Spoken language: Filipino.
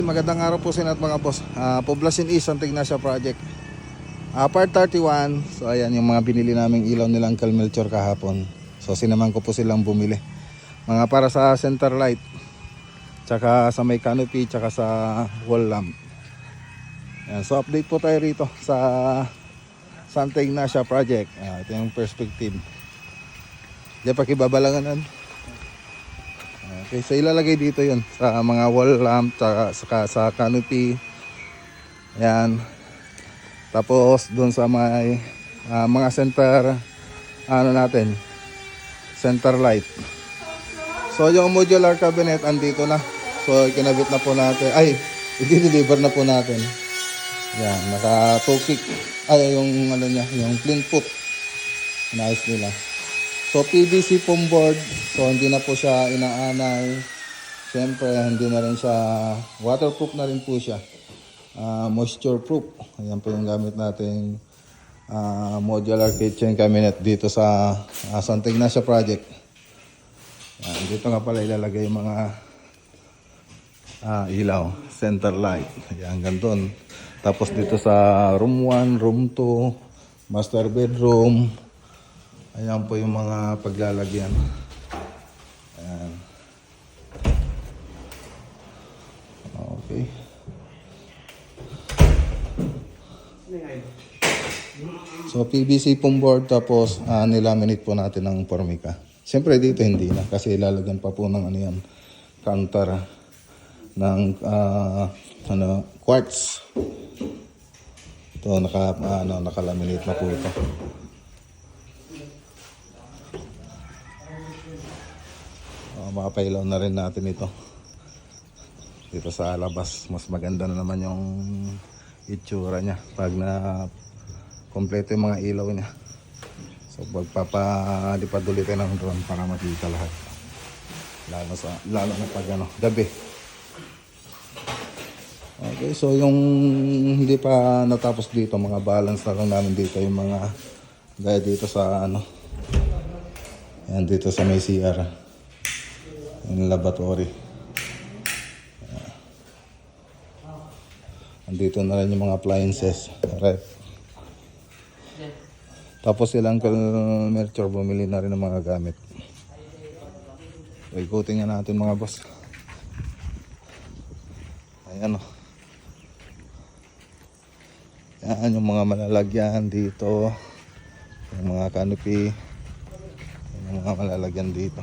Magandang araw po sa inyo at mga boss. Poblacion East, Santa Ignacia Project. Part 31. So ayan yung mga binili naming ilaw nilang Calmelchor kahapon. So sinaman ko po silang bumili. Mga para sa center light, tsaka sa may canopy, tsaka sa wall lamp. Ayan, so update po tayo rito sa Santa Ignacia Project. Ito yung perspective. Diyan pakibabalanganan. Okay, so ilalagay dito yun sa mga wall lamp, tsaka sa canopy. Ayan. Tapos dun sa may mga center natin, center light. So yung modular cabinet andito na. So kinabit na po natin. Ay, i-deliver na po natin. Yan, naka 2-kick. Ay, yung ano niya, yung plain foot. Nice nila. So PVC foam board. So hindi na po siya inaanay. Siyempre hindi na rin siya, waterproof na rin po siya. Moisture proof. Ayan po yung gamit nating modular kitchen cabinet dito sa Santa Ignacia Project. Ayan, dito nga pala ilalagay yung mga ilaw, center light. Ayan, ganun. Tapos dito sa room 1, room 2, master bedroom. Ayan po yung mga paglalagyan. Ayan. Okay. So PVC foam board, tapos nilaminate po natin ng formica. Siyempre dito hindi na kasi ilalagyan pa po ng ano yan, counter ng quartz. Ito nakalaminate na po ito. Mapailaw na rin natin ito dito sa labas. Mas maganda na naman yung itsura niya pag na kompleto yung mga ilaw niya. So pagpapalipad ulit ng drone para makita lahat, lalo na pag gabi. Okay, so yung hindi pa natapos dito, mga balance na lang namin dito yung mga gaya dito sa yan dito sa may CR, yung laboratory. Andito na rin yung mga appliances, ref. Tapos silang Calmelchor bumili na rin ng mga gamit. So, ikutin nga natin mga boss. Ayan o. Yan yung mga malalagyan dito, yung mga canopy, yung mga malalagyan dito.